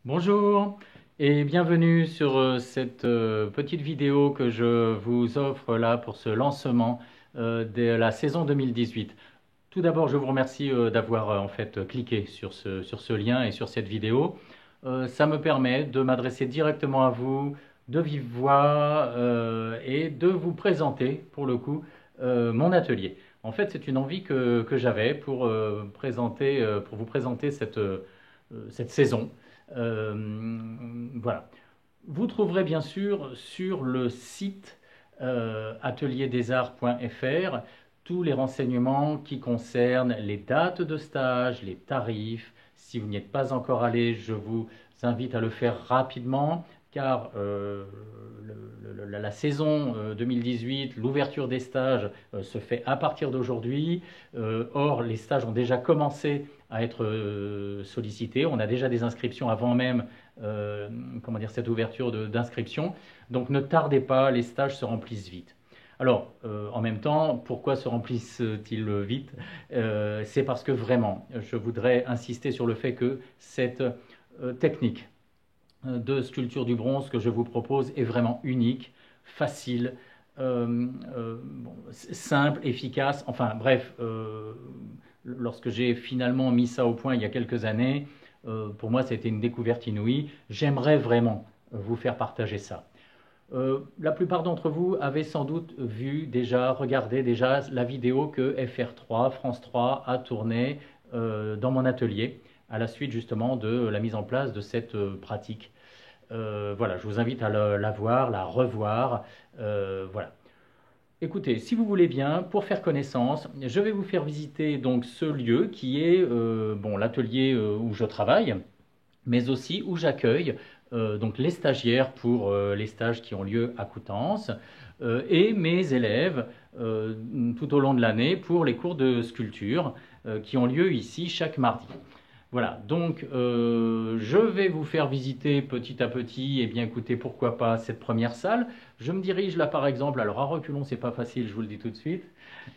Bonjour et bienvenue sur cette petite vidéo que je vous offre là pour ce lancement de la saison 2018. Tout d'abord, je vous remercie d'avoir en fait cliqué sur ce lien et sur cette vidéo. Ça me permet de m'adresser directement à vous de vive voix et de vous présenter pour le coup mon atelier. En fait, c'est une envie que j'avais pour pour vous présenter cette saison. Voilà. Vous trouverez bien sûr sur le site atelierdesarts.fr tous les renseignements qui concernent les dates de stage, les tarifs. Si vous n'y êtes pas encore allé, je vous invite à le faire rapidement car la saison 2018, l'ouverture des stages se fait à partir d'aujourd'hui. Or, les stages ont déjà commencé à être sollicités. On a déjà des inscriptions avant même comment dire, cette ouverture d'inscription. Donc ne tardez pas, les stages se remplissent vite. Alors, en même temps, pourquoi se remplissent-ils vite? C'est parce que vraiment, je voudrais insister sur le fait que cette technique de sculpture du bronze que je vous propose est vraiment unique, facile, simple, efficace. Enfin bref, lorsque j'ai finalement mis ça au point il y a quelques années, pour moi, c'était une découverte inouïe. J'aimerais vraiment vous faire partager ça. La plupart d'entre vous avaient sans doute regardé déjà la vidéo que FR3, France 3 a tournée dans mon atelier à la suite justement de la mise en place de cette pratique. Voilà, je vous invite à la voir, la revoir. Voilà. Écoutez, si vous voulez bien, pour faire connaissance, je vais vous faire visiter donc ce lieu qui est bon, l'atelier où je travaille, mais aussi où j'accueille donc les stagiaires pour les stages qui ont lieu à Coutances et mes élèves tout au long de l'année pour les cours de sculpture qui ont lieu ici chaque mardi. Voilà, donc je vais vous faire visiter petit à petit, et bien écoutez, pourquoi pas cette première salle. Je me dirige là par exemple, alors à reculons c'est pas facile, je vous le dis tout de suite,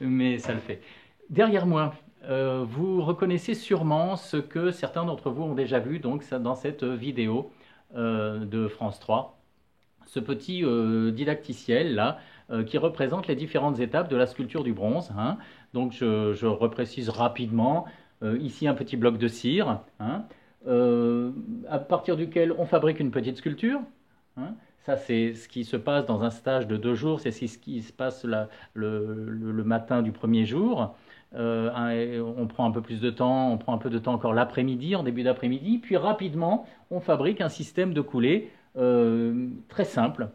mais ça le fait. Derrière moi, vous reconnaissez sûrement ce que certains d'entre vous ont déjà vu donc, dans cette vidéo de France 3, ce petit didacticiel là qui représente les différentes étapes de la sculpture du bronze. Hein. Donc je reprécise rapidement. Ici, un petit bloc de cire, hein, à partir duquel on fabrique une petite sculpture. Hein. Ça, c'est ce qui se passe dans un stage de 2 jours, c'est ce qui se passe le matin du premier jour. On prend un peu plus de temps, on prend un peu de temps encore l'après-midi, en début d'après-midi, puis rapidement, on fabrique un système de coulée très simple.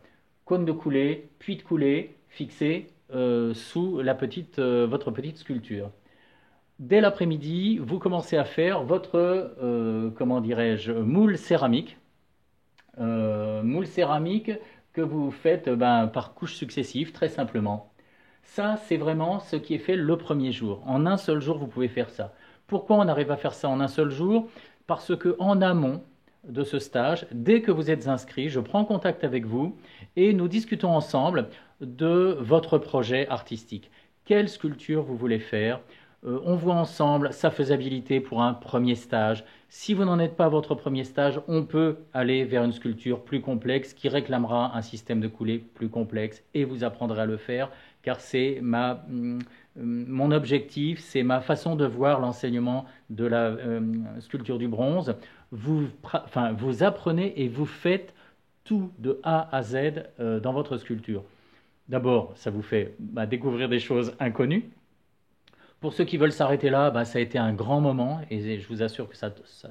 Cône de coulée, puits de coulée, fixé sous votre petite sculpture. Dès l'après-midi, vous commencez à faire votre, comment dirais-je, moule céramique que vous faites par couches successives, très simplement. Ça, c'est vraiment ce qui est fait le premier jour. En un seul jour, vous pouvez faire ça. Pourquoi on arrive à faire ça en un seul jour? Parce que en amont de ce stage, dès que vous êtes inscrit, je prends contact avec vous et nous discutons ensemble de votre projet artistique. Quelle sculpture vous voulez faire? On voit ensemble sa faisabilité pour un premier stage. Si vous n'en êtes pas à votre premier stage, on peut aller vers une sculpture plus complexe qui réclamera un système de coulée plus complexe et vous apprendrez à le faire car c'est mon objectif, c'est ma façon de voir l'enseignement de la sculpture du bronze. Vous apprenez et vous faites tout de A à Z dans votre sculpture. D'abord, ça vous fait découvrir des choses inconnues. Pour ceux qui veulent s'arrêter là, ça a été un grand moment et je vous assure que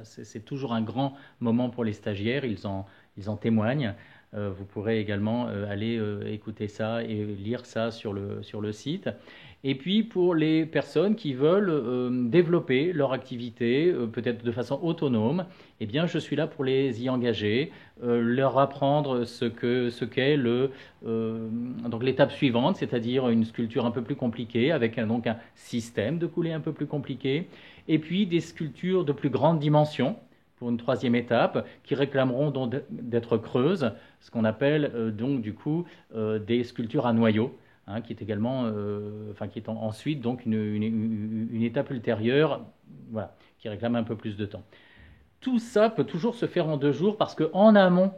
c'est toujours un grand moment pour les stagiaires, ils en témoignent. Vous pourrez également aller écouter ça et lire ça sur le site. Et puis pour les personnes qui veulent développer leur activité, peut-être de façon autonome, eh bien je suis là pour les y engager, leur apprendre ce qu'est donc l'étape suivante, c'est-à-dire une sculpture un peu plus compliquée, avec donc un système de coulée un peu plus compliqué, et puis des sculptures de plus grande dimension, pour une troisième étape, qui réclameront donc d'être creuses, ce qu'on appelle donc du coup des sculptures à noyau. Hein, qui est également, qui est ensuite donc une étape ultérieure, voilà, qui réclame un peu plus de temps. Tout ça peut toujours se faire en 2 jours parce qu'en amont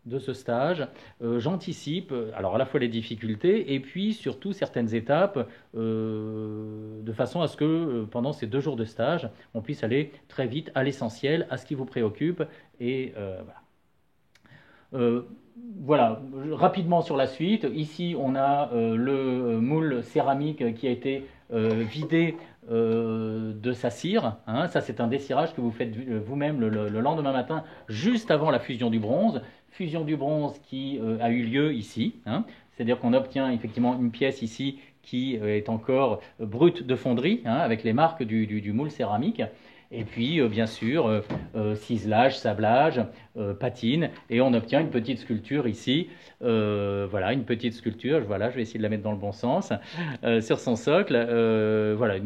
de ce stage, j'anticipe alors à la fois les difficultés et puis surtout certaines étapes de façon à ce que pendant ces 2 jours de stage, on puisse aller très vite à l'essentiel, à ce qui vous préoccupe et voilà. Euh, voilà, rapidement sur la suite. Ici, on a le moule céramique qui a été vidé de sa cire. Hein. Ça, c'est un dessirage que vous faites vous-même le lendemain matin, juste avant la fusion du bronze. Fusion du bronze qui a eu lieu ici. Hein. C'est-à-dire qu'on obtient effectivement une pièce ici qui est encore brute de fonderie, hein, avec les marques du moule céramique. Et puis, bien sûr, ciselage, sablage, patine, et on obtient une petite sculpture ici. Voilà, une petite sculpture. Voilà, je vais essayer de la mettre dans le bon sens sur son socle. Voilà,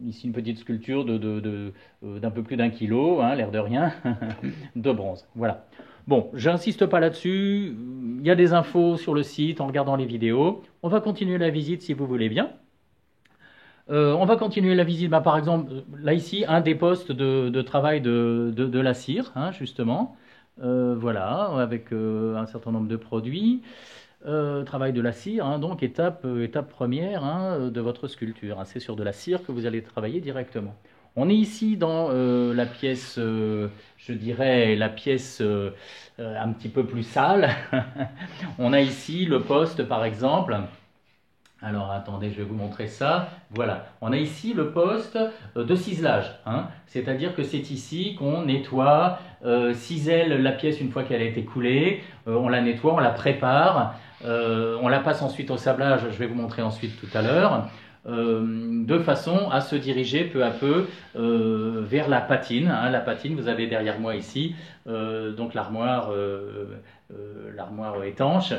ici une petite sculpture d'un peu plus d'1 kilo, hein, l'air de rien, de bronze. Voilà. Bon, j'insiste pas là-dessus. Il y a des infos sur le site en regardant les vidéos. On va continuer la visite si vous voulez bien. On va continuer la visite, par exemple, là ici, un des postes de travail de la cire, hein, justement. Voilà, avec un certain nombre de produits. Travail de la cire, hein, donc étape première, hein, de votre sculpture. Hein, c'est sur de la cire que vous allez travailler directement. On est ici dans la pièce, je dirais, la pièce un petit peu plus sale. On a ici le poste, par exemple. Alors attendez, je vais vous montrer ça. Voilà, on a ici le poste de ciselage. Hein. C'est-à-dire que c'est ici qu'on nettoie, cisèle la pièce une fois qu'elle a été coulée. On la nettoie, on la prépare. On la passe ensuite au sablage, je vais vous montrer ensuite tout à l'heure. De façon à se diriger peu à peu vers la patine. Hein. La patine, vous avez derrière moi ici, donc l'armoire étanche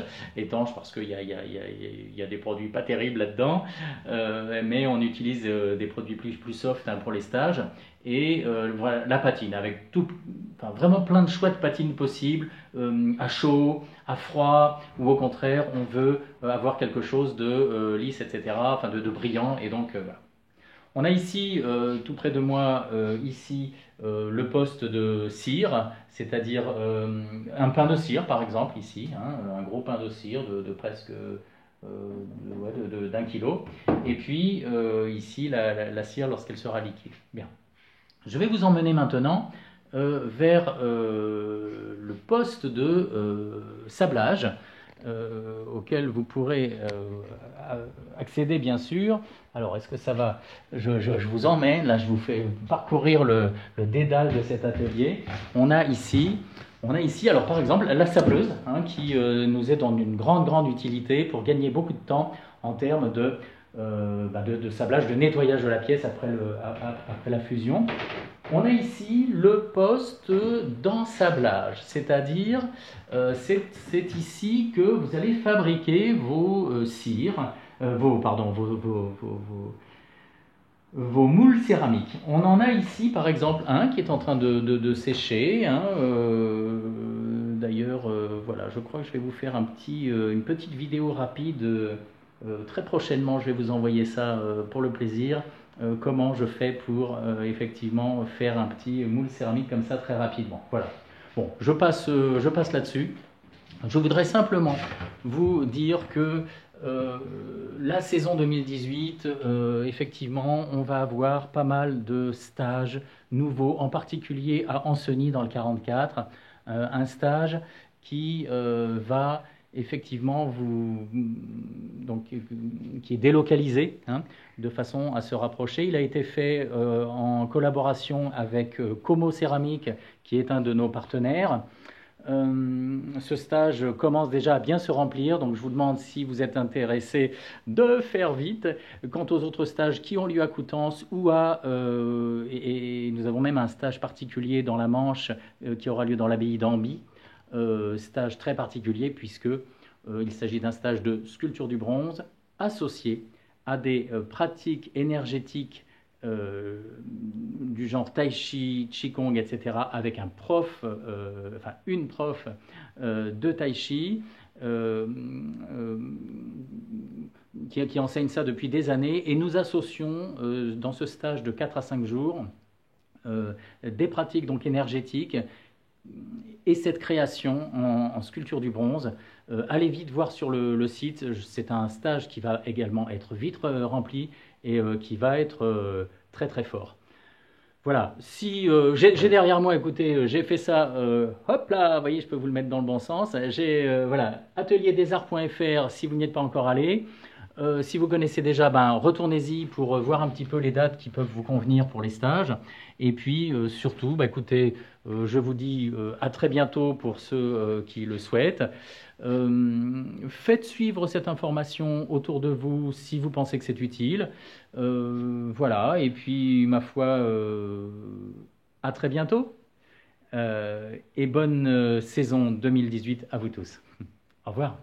parce qu'il y a des produits pas terribles là-dedans, mais on utilise des produits plus soft, hein, pour les stages. Et voilà, la patine avec vraiment plein de chouettes patines possibles, à chaud, à froid, ou au contraire on veut avoir quelque chose de lisse, etc., enfin de brillant, et donc voilà. On a ici, tout près de moi, ici, le poste de cire, c'est-à-dire un pain de cire, par exemple, ici, hein, un gros pain de cire de presque d'1 kilo. Et puis, ici, la cire lorsqu'elle sera liquide. Bien. Je vais vous emmener maintenant vers le poste de sablage, auquel vous pourrez accéder, bien sûr. Alors, est-ce que ça va? Je vous emmène, là, je vous fais parcourir le dédale de cet atelier. On a ici, alors par exemple, la sableuse, hein, qui nous est d'une grande utilité pour gagner beaucoup de temps en termes de sablage, de nettoyage de la pièce après la fusion. On a ici le poste d'ensablage, c'est-à-dire c'est ici que vous allez fabriquer vos cires, vos moules céramiques. On en a ici par exemple un qui est en train de sécher. Hein, d'ailleurs, voilà, je crois que je vais vous faire une petite vidéo rapide. Très prochainement, je vais vous envoyer ça pour le plaisir. Comment je fais pour effectivement faire un petit moule céramique comme ça très rapidement. Voilà. Bon, je passe là-dessus. Je voudrais simplement vous dire que la saison 2018, effectivement, on va avoir pas mal de stages nouveaux, en particulier à Ancenis dans le 44, un stage qui va effectivement qui est délocalisé, hein, de façon à se rapprocher. Il a été fait en collaboration avec Como Céramique, qui est un de nos partenaires. Ce stage commence déjà à bien se remplir, donc je vous demande, si vous êtes intéressé, de faire vite. Quant aux autres stages qui ont lieu à Coutances et nous avons même un stage particulier dans la Manche qui aura lieu dans l'abbaye d'Amby. Stage très particulier puisque il s'agit d'un stage de sculpture du bronze associé à des pratiques énergétiques du genre tai chi, qigong, etc., avec un prof, une prof de tai chi qui enseigne ça depuis des années, et nous associons dans ce stage de 4 à 5 jours des pratiques donc énergétiques et cette création en sculpture du bronze. Allez vite voir sur le site, c'est un stage qui va également être vite rempli et qui va être très très fort. Voilà, si j'ai derrière moi, écoutez, j'ai fait ça, hop là, vous voyez, je peux vous le mettre dans le bon sens. J'ai, voilà, atelierdesarts.fr si vous n'y êtes pas encore allé. Si vous connaissez déjà, ben, retournez-y pour voir un petit peu les dates qui peuvent vous convenir pour les stages. Et puis surtout, bah, écoutez, je vous dis à très bientôt pour ceux qui le souhaitent. Faites suivre cette information autour de vous si vous pensez que c'est utile. Voilà, et puis ma foi, à très bientôt. Et bonne saison 2018 à vous tous. Au revoir.